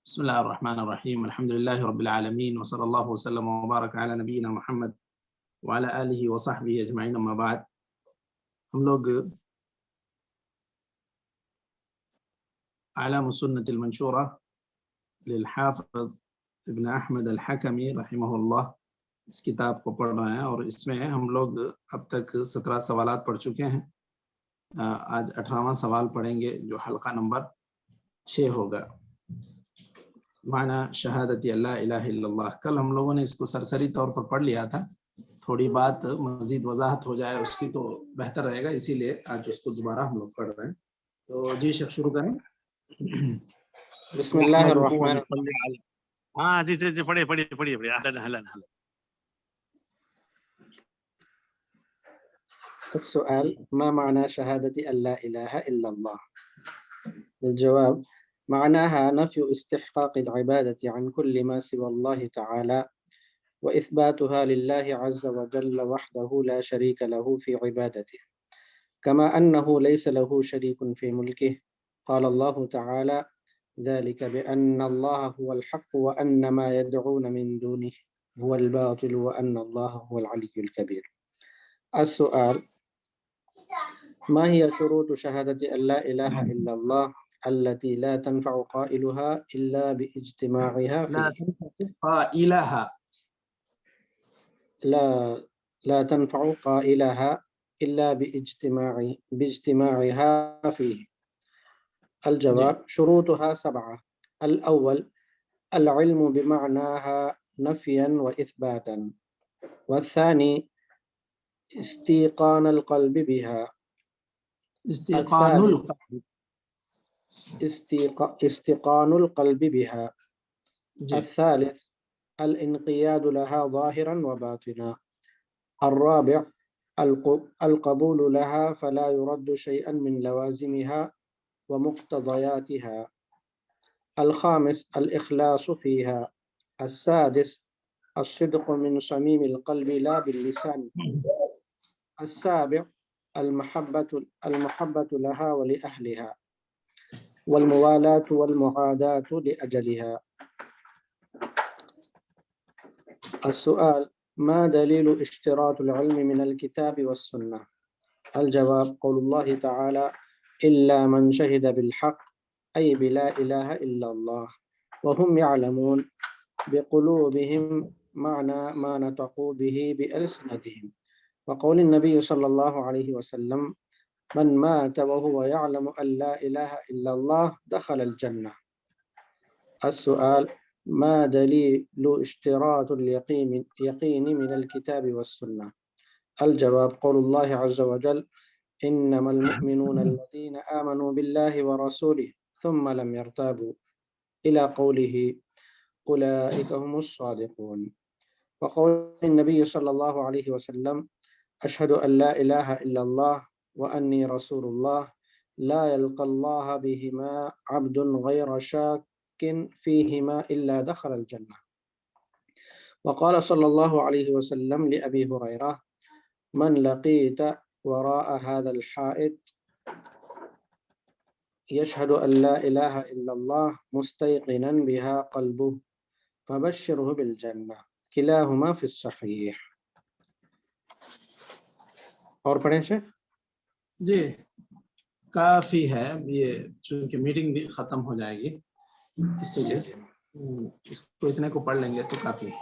بسم الله الرحمن الرحيم الحمد لله رب العالمين وصلى الله وسلم وبارك على نبينا محمد وعلى آله وصحبه أجمعين أما بعد. ہم لوگ اعلام السنة المنشورة للحافظ ابن احمد الحکمی رحمہ اللہ اس کتاب کو پڑھ رہے ہیں، اور اس میں ہم لوگ اب تک 17 سوالات پڑھ چکے ہیں. آج 18واں سوال پڑھیں گے جو حلقہ نمبر 6 ہوگا. معنی شہادت اللہ الہ الا اللہ. کل ہم لوگوں نے اس کو سرسری طور پر پڑھ لیا تھا، تھوڑی بات مزید وضاحت ہو جائے اس کی تو بہتر رہے گا، اسی لیے آج اس کو دوبارہ ہم لوگ پڑھ رہے ہیں. تو جی شیخ شروع کریں. بسم اللہ الرحمن الرحیم. ہاں جی جی پڑھیے پڑھیے پڑھیے پڑھیے. السؤال ما معنى شهادة أن لا إله إلا الله؟ الجواب معناها نفي استحقاق العبادة عن كل ما سوى الله تعالى وإثباتها لله عز وجل وحده لا شريك له في عبادته، كما أنه ليس له شريك في ملكه. قال الله تعالى ذلك بأن الله هو الحق وأن ما يدعون من دونه هو الباطل وأن الله هو العلي الكبير. السؤال ما هي شروط شهادة أن لا إله إلا الله التي لا تنفع قائلها إلا باجتماعها لا تنفع قائلها إلا باجتماعها فيه. الجواب شروطها 7. الأول العلم بمعناها نفيا وإثباتا، والثاني استيقان القلب بها، استيقان القلب بها. الثالث الانقياد لها ظاهرا وباطنا. الرابع القبول لها فلا يرد شيئا من لوازمها ومقتضياتها. الخامس الإخلاص فيها. السادس الصدق من صميم القلب لا باللسان. السابع المحبة لها ولأهلها والموالاة والمعاداة لأجلها. السؤال ما دليل اشتراط العلم من الكتاب والسنة؟ الجواب قول الله تعالى إلا من شهد بالحق أي بلا إله إلا الله وهم يعلمون بقلوبهم معنى ما نطقوا به بألسنتهم، وقول النبي صلى الله عليه وسلم من مات وهو يعلم أن لا إله إلا الله دخل الجنة. السؤال ما دليل اشتراط اليقين من الكتاب والسنة؟ الجواب قول الله عز وجل إنما المؤمنون الذين آمنوا بالله ورسوله ثم لم يرتابوا إلى قوله أولئك هم الصادقون. وقول النبي صلى الله عليه وسلم أشهد أن لا إله إلا الله وأني رسول الله لا يلقى الله بهما عبد غير شاك فيهما إلا دخل الجنة. وقال صلى الله عليه وسلم لأبي هريرة من لقيت وراء هذا الحائط يشهد أن لا إله إلا الله مستيقنا بها قلبه فبشره بالجنة كلاهما في الصحيح. اور پڑھیں شیخ. جی کافی ہے، یہ چونکہ میٹنگ بھی ختم ہو جائے گی اسی لیے اس کو اتنے کو پڑھ لیں گے تو کافی ہے.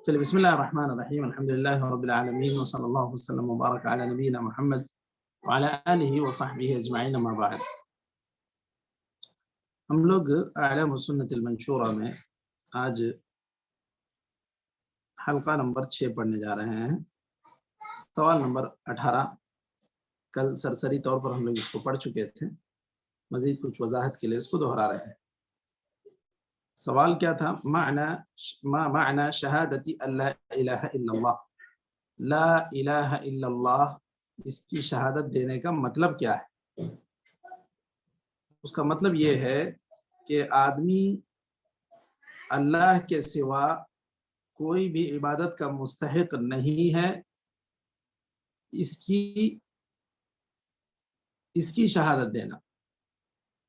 چلیے بسم اللہ الرحمن الرحیم الحمدللہ رب العالمین وصلی اللہ وسلم وبارک علی نبینا محمد وعلی آلہ وصحبہ اجمعین اما بعد. ہم لوگ اعلام السنت المنشورہ میں آج حلقہ نمبر 6 پڑھنے جا رہے ہیں. سوال نمبر 18 کل سرسری طور پر ہم لوگ اس کو پڑھ چکے تھے، مزید کچھ وضاحت کے لیے اس کو دہرا رہے ہیں. سوال کیا تھا؟ ما معنی شہادت اللہ الہ الا اللہ. لا الہ الا اللہ، اس کی شہادت دینے کا مطلب کیا ہے؟ اس کا مطلب یہ ہے کہ آدمی اللہ کے سوا کوئی بھی عبادت کا مستحق نہیں ہے، اس کی شہادت دینا.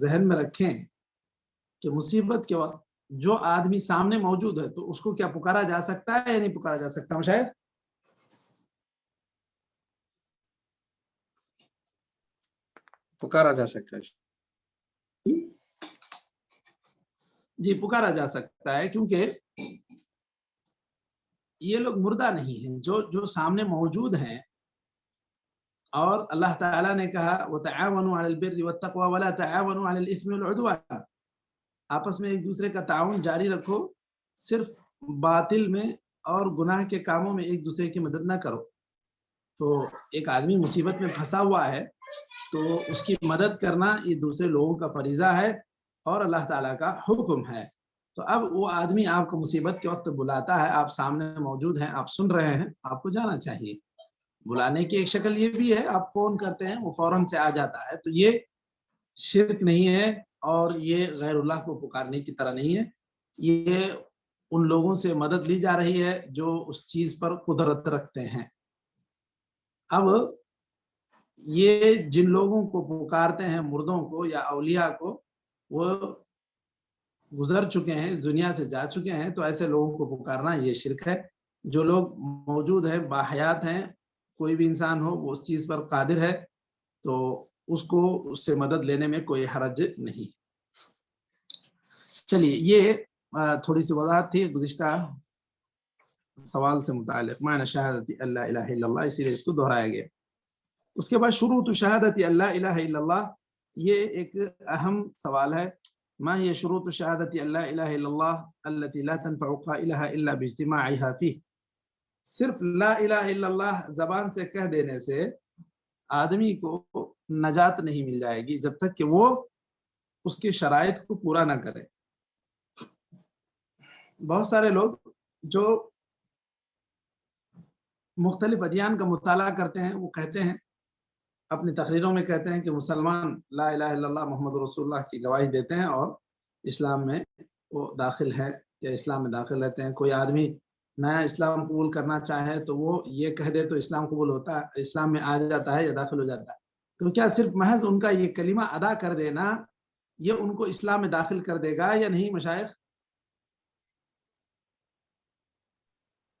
ذہن میں رکھیں کہ مصیبت کے وقت جو آدمی سامنے موجود ہے تو اس کو کیا پکارا جا سکتا ہے یا نہیں پکارا جا سکتا مشاہد؟ پکارا جا سکتا ہے جی پکارا جا سکتا ہے، کیونکہ یہ لوگ مردہ نہیں ہیں، جو سامنے موجود ہیں. اور اللہ تعالیٰ نے کہا وَتَعَاوَنُوا عَلَى الْبِرِّ وَالتَّقْوَى وَلَا تَعَاوَنُوا عَلَى الْإِثْمِ وَالْعُدْوَانِ، آپس میں ایک دوسرے کا تعاون جاری رکھو، صرف باطل میں اور گناہ کے کاموں میں ایک دوسرے کی مدد نہ کرو. تو ایک آدمی مصیبت میں پھنسا ہوا ہے تو اس کی مدد کرنا یہ دوسرے لوگوں کا فریضہ ہے اور اللہ تعالیٰ کا حکم ہے. تو اب وہ آدمی آپ کو مصیبت کے وقت بلاتا ہے، آپ سامنے موجود ہیں، آپ سن رہے ہیں، آپ کو جانا چاہیے. بلانے کی ایک شکل یہ بھی ہے، آپ فون کرتے ہیں وہ فوراً سے آ جاتا ہے، تو یہ شرک نہیں ہے اور یہ غیر اللہ کو پکارنے کی طرح نہیں ہے. یہ ان لوگوں سے مدد لی جا رہی ہے جو اس چیز پر قدرت رکھتے ہیں. اب یہ جن لوگوں کو پکارتے ہیں مردوں کو یا اولیاء کو، وہ گزر چکے ہیں، اس دنیا سے جا چکے ہیں، تو ایسے لوگوں کو پکارنا یہ شرک ہے. جو لوگ موجود ہیں، باحیات ہیں، کوئی بھی انسان ہو وہ اس چیز پر قادر ہے تو اس کو اس سے مدد لینے میں کوئی حرج نہیں. چلیے یہ تھوڑی سی وضاحت تھی گزشتہ سوال سے متعلق، معنی شہادت اللہ الہ الا اللہ، اسی لیے اس کو دہرایا گیا. اس کے بعد شروط شہادت اللہ الہ الا اللہ، یہ ایک اہم سوال ہے. ما هي شروط شهادة أن لا إله إلا الله التي لا تنفع قائلها إلا باجتماعها فيه؟ صرف لا الہ الا اللہ زبان سے کہہ دینے سے آدمی کو نجات نہیں مل جائے گی جب تک کہ وہ اس کے شرائط کو پورا نہ کرے. بہت سارے لوگ جو مختلف ادیان کا مطالعہ کرتے ہیں وہ کہتے ہیں، اپنی تقریروں میں کہتے ہیں کہ مسلمان لا الہ الا اللہ محمد رسول اللہ کی گواہی دیتے ہیں اور اسلام میں وہ داخل ہے یا اسلام میں داخل رہتے ہیں. کوئی آدمی نیا اسلام قبول کرنا چاہے تو وہ یہ کہہ دے تو اسلام قبول ہوتا ہے، اسلام میں آ جاتا ہے یا داخل ہو جاتا ہے. تو کیا صرف محض ان کا یہ کلمہ ادا کر دینا یہ ان کو اسلام میں داخل کر دے گا یا نہیں مشائخ؟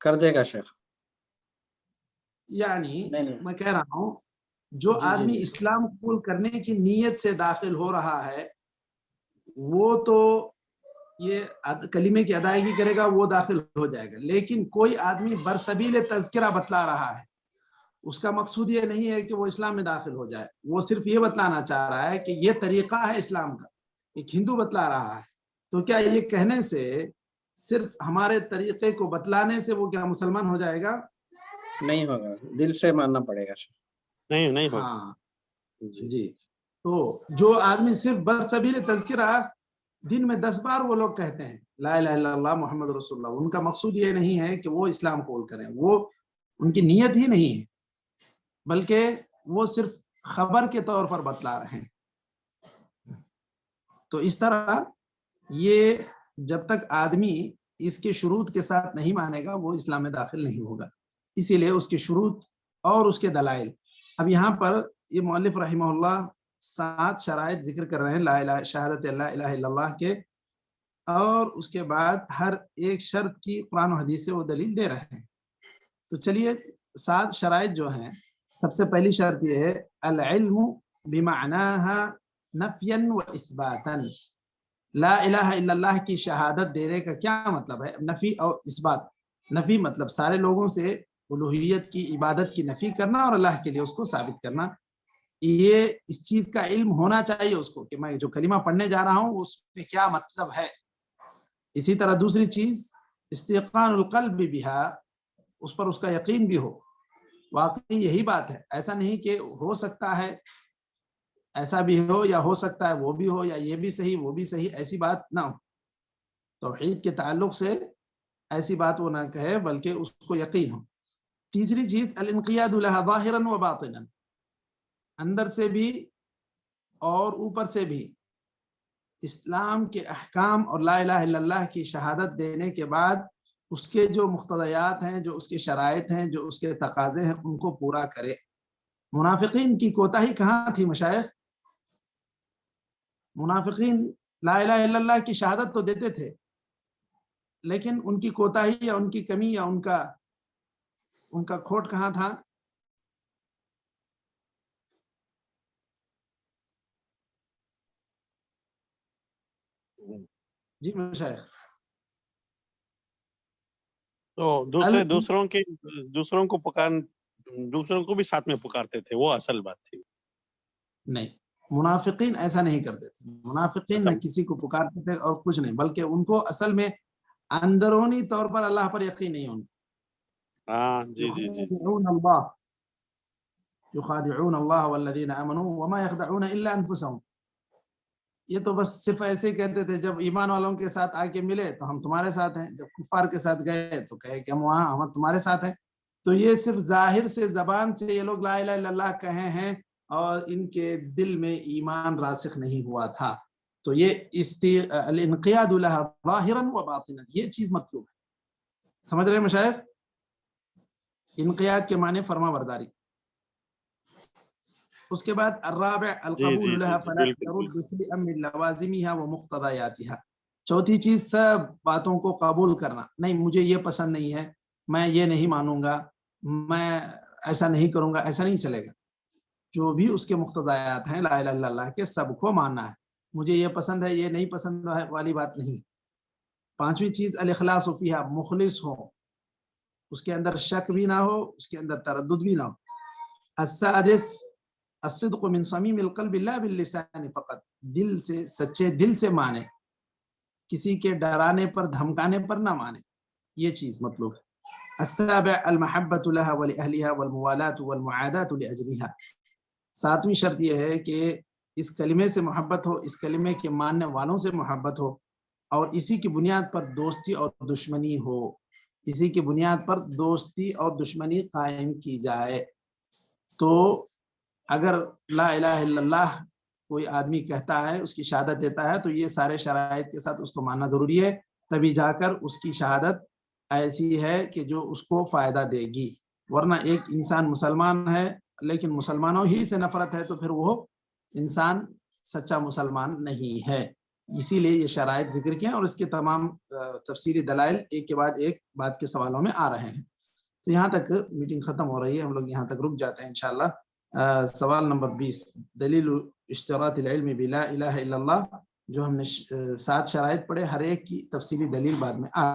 کر دے گا شیخ. یعنی میں کہہ رہا ہوں جو آدمی اسلام قبول کرنے کی نیت سے داخل ہو رہا ہے وہ تو یہ کلمے کی ادائیگی کرے گا، وہ داخل ہو جائے گا. لیکن کوئی آدمی برسبیل تذکرہ بتلا رہا ہے، اس کا مقصود یہ نہیں ہے کہ وہ اسلام میں داخل ہو جائے، وہ صرف یہ بتلانا چاہ رہا ہے کہ یہ طریقہ ہے اسلام کا، ایک ہندو بتلا رہا ہے. تو کیا یہ کہنے سے، صرف ہمارے طریقے کو بتلانے سے وہ کیا مسلمان ہو جائے گا؟ نہیں ہوگا، دل سے ماننا پڑے گا. نہیں ہوگا. ہاں جی. تو جو آدمی صرف برسبیل تذکرہ دن میں 10 بار وہ لوگ کہتے ہیں لا الہ الا اللہ محمد رسول اللہ، ان کا مقصود یہ نہیں ہے کہ وہ اسلام قبول کریں، وہ ان کی نیت ہی نہیں ہے، بلکہ وہ صرف خبر کے طور پر بتلا رہے ہیں. تو اس طرح یہ جب تک آدمی اس کے شروط کے ساتھ نہیں مانے گا وہ اسلام میں داخل نہیں ہوگا. اسی لیے اس کے شروط اور اس کے دلائل، اب یہاں پر یہ مؤلف رحمہ اللہ 7 شرائط ذکر کر رہے ہیں لا الہ شہادت لا الہ الا اللہ کے، اور اس کے بعد ہر ایک شرط کی قرآن و حدیث سے وہ دلیل دے رہے ہیں. تو چلیے 7 شرائط جو ہیں، سب سے پہلی شرط یہ ہے العلم بمعناها نفیا و اثباتا. لا الہ الا اللہ کی شہادت دینے کا کیا مطلب ہے؟ نفی اور اثبات. نفی مطلب سارے لوگوں سے الوہیت کی عبادت کی نفی کرنا اور اللہ کے لیے اس کو ثابت کرنا. یہ اس چیز کا علم ہونا چاہیے اس کو کہ میں جو کلمہ پڑھنے جا رہا ہوں اس میں کیا مطلب ہے. اسی طرح دوسری چیز استيقان القلب بها، اس پر اس کا یقین بھی ہو، واقعی یہی بات ہے. ایسا نہیں کہ ہو سکتا ہے ایسا بھی ہو یا ہو سکتا ہے وہ بھی ہو یا یہ بھی صحیح وہ بھی صحیح، ایسی بات نہ ہو. توحید کے تعلق سے ایسی بات وہ نہ کہے بلکہ اس کو یقین ہو. تیسری چیز الانقیاد لها ظاہرا و باطنا، اندر سے بھی اور اوپر سے بھی اسلام کے احکام اور لا الہ الا اللہ کی شہادت دینے کے بعد اس کے جو مقتضیات ہیں، جو اس کے شرائط ہیں، جو اس کے تقاضے ہیں، ان کو پورا کرے. منافقین کی کوتاہی کہاں تھی مشائخ؟ منافقین لا الہ الا اللہ کی شہادت تو دیتے تھے، لیکن ان کی کوتاہی یا ان کی کمی یا ان کا کھوٹ کہاں تھا؟ جی مشائخ، تو دوسروں کو بھی ساتھ میں پکارتے تھے، وہ اصل بات تھی. نہیں، منافقین ایسا نہیں کرتے تھے. منافقین نہ کسی کو پکارتے تھے اور کچھ نہیں، بلکہ ان کو اصل میں اندرونی طور پر اللہ پر یقین نہیں ہونا. ہاں جی جی جی یخادعون اللہ والذین آمنوا وما یخدعون الا انفسهم. یہ تو بس صرف ایسے کہتے تھے، جب ایمان والوں کے ساتھ آ کے ملے تو ہم تمہارے ساتھ ہیں، جب کفار کے ساتھ گئے تو کہے کہ ہم تمہارے ساتھ ہیں. تو یہ صرف ظاہر سے زبان سے یہ لوگ لا الہ الا اللہ کہے ہیں اور ان کے دل میں ایمان راسخ نہیں ہوا تھا. تو یہ الانقیاد لها ظاہرا و باطنا، یہ چیز مطلوب ہے. سمجھ رہے مشائخ؟ انقیاد کے معنی فرما برداری. اس کے بعد الرابع القبول لها فلا يرد شيئا من لوازمها ومقتضياتها. چوتھی چیز سب باتوں کو قبول کرنا. نہیں مجھے یہ پسند نہیں ہے، میں یہ نہیں مانوں گا، میں ایسا نہیں کروں گا، ایسا نہیں چلے گا. جو بھی اس کے مقتضیات ہیں لا الہ الا اللہ کے، سب کو ماننا ہے. مجھے یہ پسند ہے یہ نہیں پسند ہے والی بات نہیں. پانچویں چیز الاخلاص فیہا، مخلص ہو، اس کے اندر شک بھی نہ ہو، اس کے اندر تردد بھی نہ ہو. السادس الصدق من صمیم القلب لا باللسان فقط، دل سے، سچے دل سے مانے، کسی کے ڈرانے پر دھمکانے پر نہ مانے، یہ چیز مطلوب ہے. السابع المحبۃ لها ولأهلها والموالاة والمعاداة لأجلها. ساتویں شرط یہ ہے کہ اس کلمے سے محبت ہو، اس کلمے کے ماننے والوں سے محبت ہو، اور اسی کی بنیاد پر دوستی اور دشمنی ہو، اسی کی بنیاد پر دوستی اور دشمنی قائم کی جائے. تو اگر لا الہ الا اللہ کوئی آدمی کہتا ہے، اس کی شہادت دیتا ہے، تو یہ سارے شرائط کے ساتھ اس کو ماننا ضروری ہے، تبھی جا کر اس کی شہادت ایسی ہے کہ جو اس کو فائدہ دے گی. ورنہ ایک انسان مسلمان ہے لیکن مسلمانوں ہی سے نفرت ہے، تو پھر وہ انسان سچا مسلمان نہیں ہے. اسی لیے یہ شرائط ذکر کیا، اور اس کے تمام تفصیلی دلائل ایک کے بعد ایک بات کے سوالوں میں آ رہے ہیں. تو یہاں تک میٹنگ ختم ہو رہی ہے، ہم لوگ یہاں تک رک جاتے ہیں انشاءاللہ. سوال نمبر 20، دلیل اشتراط العلم بلا الہ الا اللہ، جو ہم نے 7 شرائط پڑھے، ہر ایک کی تفصیلی دلیل بعد میں